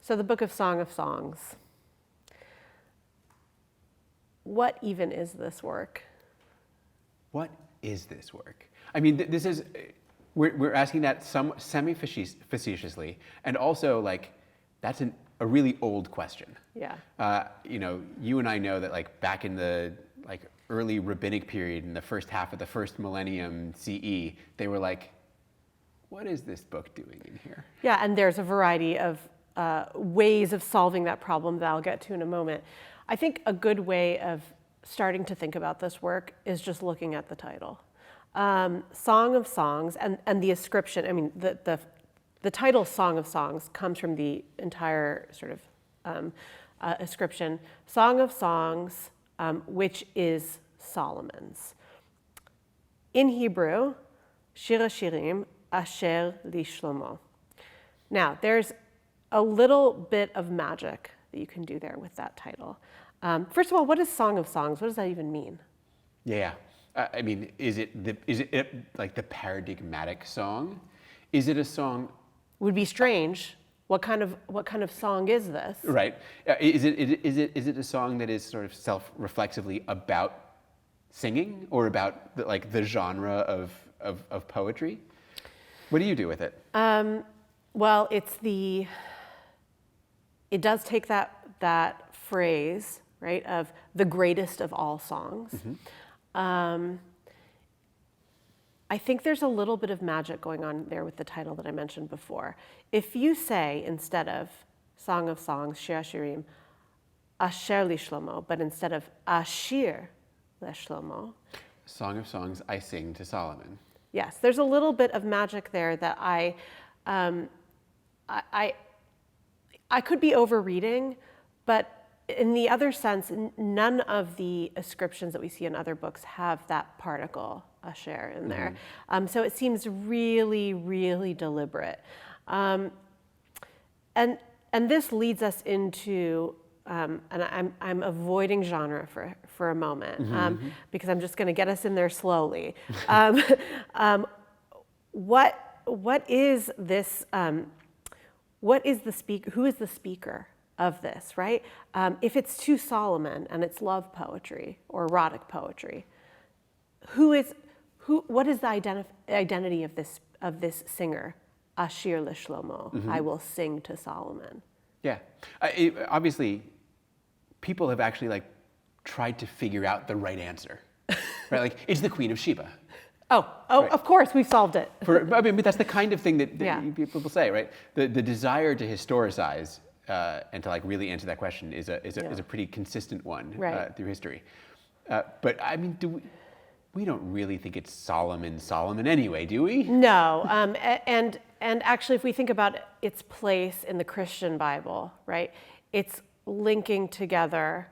So the book of Song of Songs. What even is this work? What is this work? I mean, this is, we're asking that semi-facetiously, and also, like, that's a really old question. Yeah. You know, you and I know that, like, back in the, like, early rabbinic period, in the first half of the first millennium CE, they were like, what is this book doing in here? Yeah, and there's a variety of ways of solving that problem that I'll get to in a moment. I think a good way of starting to think about this work is just looking at the title. Song of Songs and the ascription, I mean, the title Song of Songs comes from the entire sort of ascription. Song of Songs, which is Solomon's. In Hebrew, Shir HaShirim Asher Li Shlomo. Now, there's a little bit of magic that you can do there with that title. First of all, what is Song of Songs? What does that even mean? Yeah, I mean, is it like the paradigmatic song? Is it a song? Would be strange. What kind of song is this? Right. Is it a song that is sort of self-reflexively about singing, or about the genre of poetry? What do you do with it? Well, it does take that phrase, right, of the greatest of all songs. Mm-hmm. I think there's a little bit of magic going on there with the title that I mentioned before. If you say, instead of Song of Songs, Shir HaShirim, Asher Li Shlomo, but instead of Ashir Le Shlomo. Song of Songs, I sing to Solomon. Yes, there's a little bit of magic there that I could be overreading, but in the other sense, none of the ascriptions that we see in other books have that particle, asher, in there. Mm-hmm. So it seems really, really deliberate. And this leads us into, and I'm avoiding genre for a moment, mm-hmm. Because I'm just going to get us in there slowly. What is this? What is the speaker? Who is the speaker of this? Right? If it's to Solomon and it's love poetry or erotic poetry, what is the identity of this singer? Ashir Le Shlomo. Mm-hmm. I will sing to Solomon. Yeah, obviously, people have actually tried to figure out the right answer, right? Like, it's the Queen of Sheba. Oh, right. Of course, we've solved it. I mean, but that's the kind of thing that yeah. People say, right? The desire to historicize and to really answer that question is a pretty consistent one, right. Through history. But I mean, we don't really think it's Solomon anyway, do we? No, and actually, if we think about its place in the Christian Bible, right, it's linking together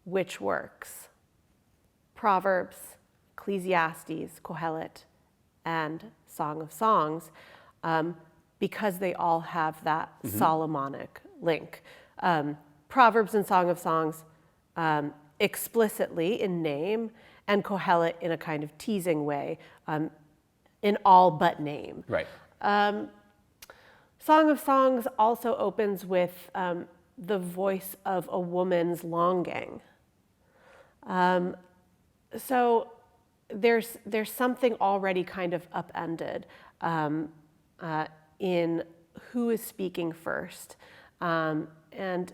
which works? Proverbs, Ecclesiastes, Kohelet, and Song of Songs, because they all have that mm-hmm. Solomonic link. Proverbs and Song of Songs explicitly in name, and Kohelet in a kind of teasing way, in all but name. Right. Song of Songs also opens with the voice of a woman's longing. So there's something already kind of upended in who is speaking first, and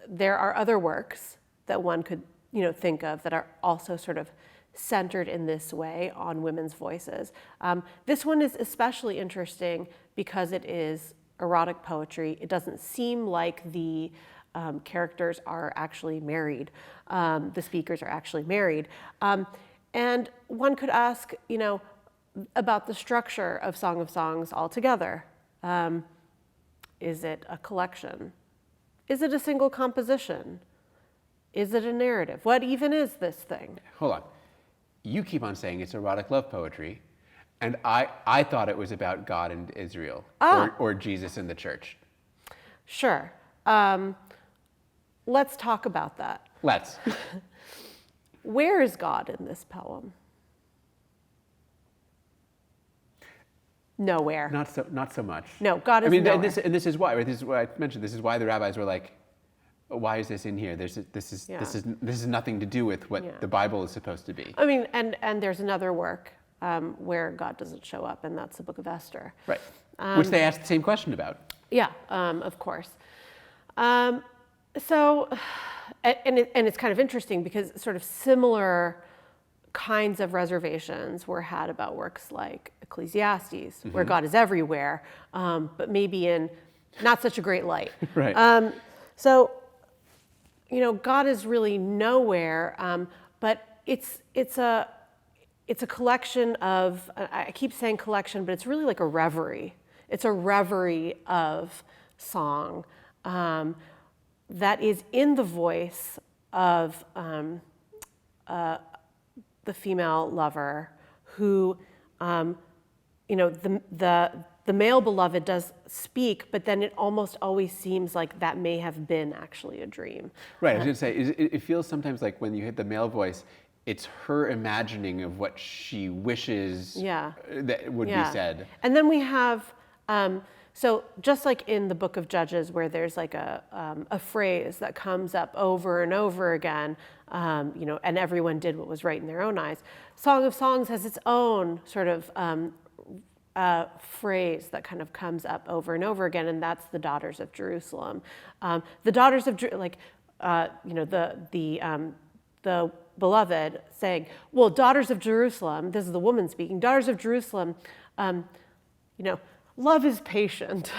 there are other works that one could think of that are also sort of centered in this way on women's voices. This one is especially interesting because it is erotic poetry. It doesn't seem like the characters are actually married. The speakers are actually married. And one could ask, about the structure of Song of Songs altogether. Is it a collection? Is it a single composition? Is it a narrative? What even is this thing? Hold on. You keep on saying it's erotic love poetry, and I thought it was about God and Israel, or Jesus and the church. Sure. Let's talk about that. Let's. Where is God in this poem? nowhere. Not so much. No, God is nowhere. And this is why, right? This is what I mentioned. This is why the rabbis were like, why is this in here? This is nothing to do with what the Bible is supposed to be. I mean, and there's another work where God doesn't show up, and that's the Book of Esther. Right. Which they asked the same question about. Yeah, of course. So, and it's kind of interesting because sort of similar kinds of reservations were had about works like Ecclesiastes, where God is everywhere, but maybe in not such a great light. Right. So, God is really nowhere, but it's a collection of, I keep saying collection, but it's really like a reverie. It's a reverie of song that is in the voice of the female lover who, the male beloved does speak, but then it almost always seems like that may have been actually a dream. Right, I was going to say, it feels sometimes like when you hit the male voice, it's her imagining of what she wishes that would be said. And then we have, so just like in the Book of Judges, where there's like a phrase that comes up over and over again, and everyone did what was right in their own eyes. Song of Songs has its own sort of phrase that kind of comes up over and over again, and that's the daughters of Jerusalem. The daughters of the beloved saying, well, daughters of Jerusalem, this is the woman speaking, daughters of Jerusalem, love is patient.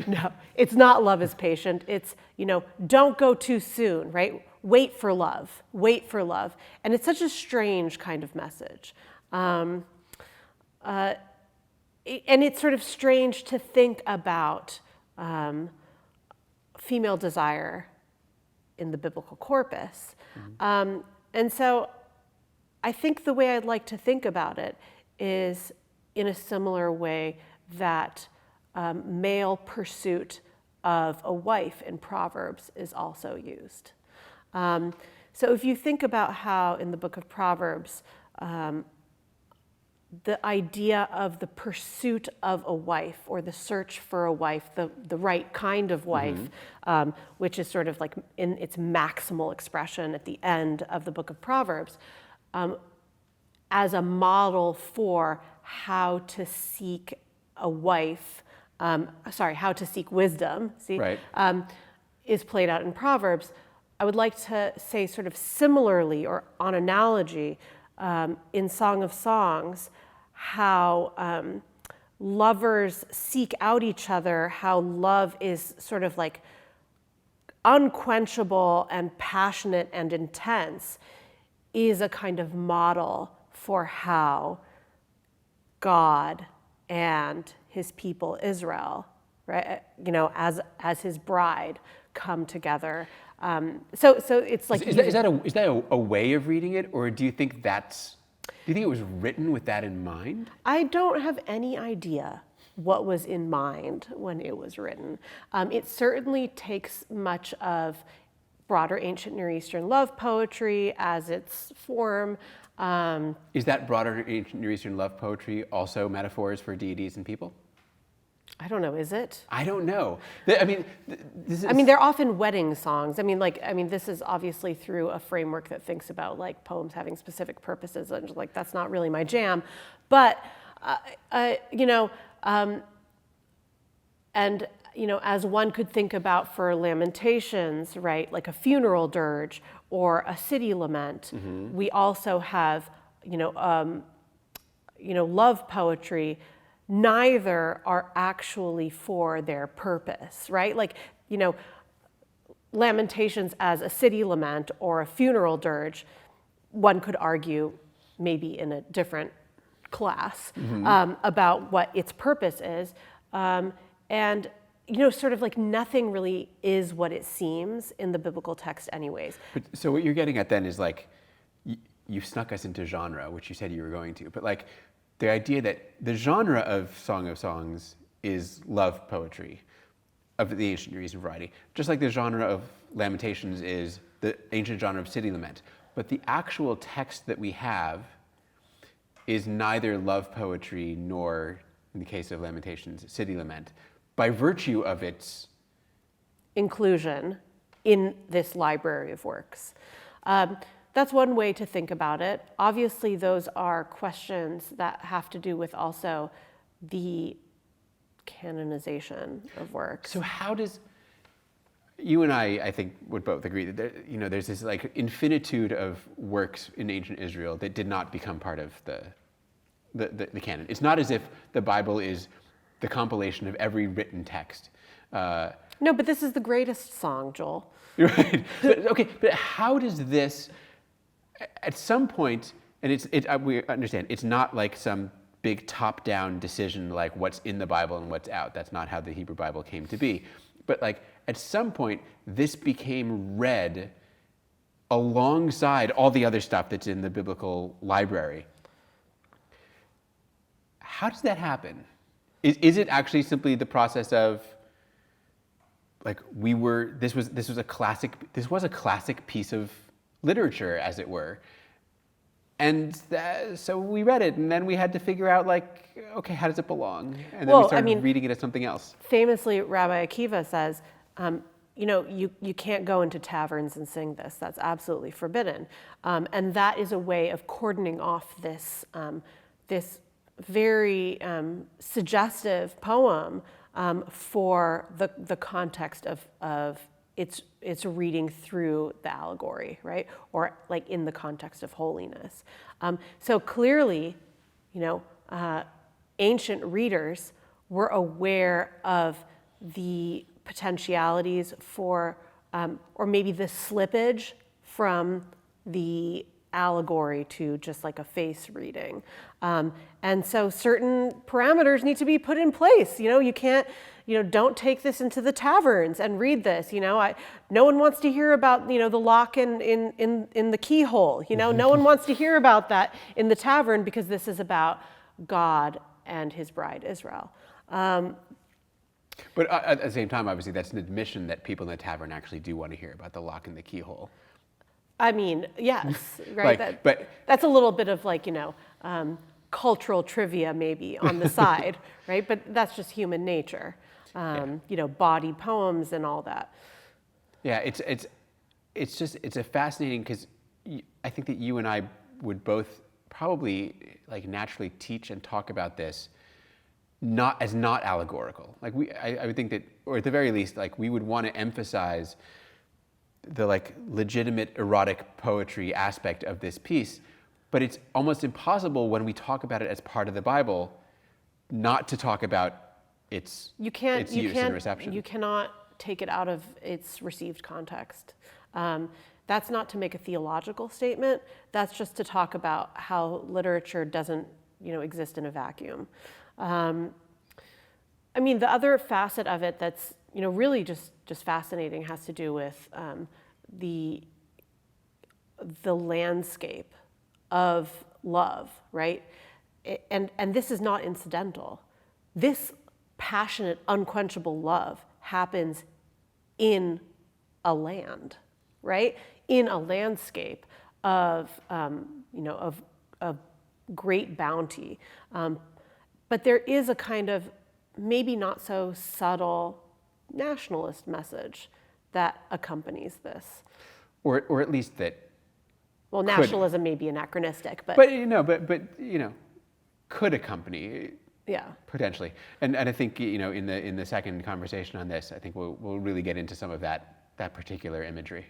No, it's not love is patient. It's, don't go too soon, right? Wait for love, wait for love. And it's such a strange kind of message. And it's sort of strange to think about female desire in the biblical corpus. And so I think the way I'd like to think about it is in a similar way that male pursuit of a wife in Proverbs is also used. So if you think about how in the book of Proverbs, the idea of the pursuit of a wife or the search for a wife, the right kind of wife, which is sort of like in its maximal expression at the end of the book of Proverbs, as a model for how to seek a wife, how to seek wisdom, is played out in Proverbs. I would like to say sort of similarly or on analogy, in Song of Songs, how lovers seek out each other, how love is sort of like unquenchable and passionate and intense, is a kind of model for how God and his people Israel, right, as his bride, come together. So it's like is that a way of reading it, or do you think it was written with that in mind? I don't have any idea what was in mind when it was written. It certainly takes much of broader ancient Near Eastern love poetry as its form. Is that broader ancient Near Eastern love poetry also metaphors for deities and people? I don't know. Is it? I don't know. They're often wedding songs. This is obviously through a framework that thinks about like poems having specific purposes, and like that's not really my jam. But as one could think about for Lamentations, right, like a funeral dirge or a city lament, we also have love poetry. Neither are actually for their purpose, right? Like, Lamentations as a city lament or a funeral dirge, one could argue maybe in a different class about what its purpose is. And sort of like nothing really is what it seems in the biblical text anyways. So what you're getting at then is like, you snuck us into genre, which you said you were going to, but like, the idea that the genre of Song of Songs is love poetry of the ancient Near Eastern variety, just like the genre of Lamentations is the ancient genre of city lament. But the actual text that we have is neither love poetry nor in the case of Lamentations, city lament, by virtue of its inclusion in this library of works. That's one way to think about it. Obviously, those are questions that have to do with also the canonization of works. So how does, you and I think, would both agree that there's this like infinitude of works in ancient Israel that did not become part of the canon. It's not as if the Bible is the compilation of every written text. No, but this is the greatest song, Joel. Right. But how does this, at some point, and we understand, it's not like some big top-down decision like what's in the Bible and what's out. That's not how the Hebrew Bible came to be. But like at some point, this became read alongside all the other stuff that's in the biblical library. How does that happen? Is it actually simply the process of like this was a classic piece of literature, as it were, and so we read it, and then we had to figure out like, okay, how does it belong? And then we started reading it as something else. Famously, Rabbi Akiva says, you can't go into taverns and sing this. That's absolutely forbidden, and that is a way of cordoning off this very suggestive poem for the context of its reading through the allegory, right? Or like in the context of holiness. So clearly, ancient readers were aware of the potentialities for, or maybe the slippage from the allegory to just like a face reading. And so certain parameters need to be put in place. You can't, don't take this into the taverns and read this. No one wants to hear about, the lock in the keyhole. No one wants to hear about that in the tavern because this is about God and his bride, Israel. But at the same time, obviously, that's an admission that people in the tavern actually do want to hear about the lock in the keyhole. I mean, yes, right? But that's a little bit of like, cultural trivia maybe on the side, right? But that's just human nature, body poems and all that. Yeah, it's a fascinating, because I think that you and I would both probably like naturally teach and talk about this not allegorical. Like I would think that, or at the very least, like we would want to emphasize the like legitimate erotic poetry aspect of this piece, but it's almost impossible when we talk about it as part of the Bible not to talk about its use and reception. You cannot take it out of its received context. That's not to make a theological statement. That's just to talk about how literature doesn't, exist in a vacuum. I mean, the other facet of it that's, really just fascinating has to do with the landscape of love, right? And this is not incidental. This passionate, unquenchable love happens in a land, right? In a landscape of great bounty. But there is a kind of maybe not so subtle nationalist message that accompanies this. Or at least that. Well, nationalism may be anachronistic, but could accompany. Yeah. Potentially. And I think, in the second conversation on this, I think we'll really get into some of that particular imagery.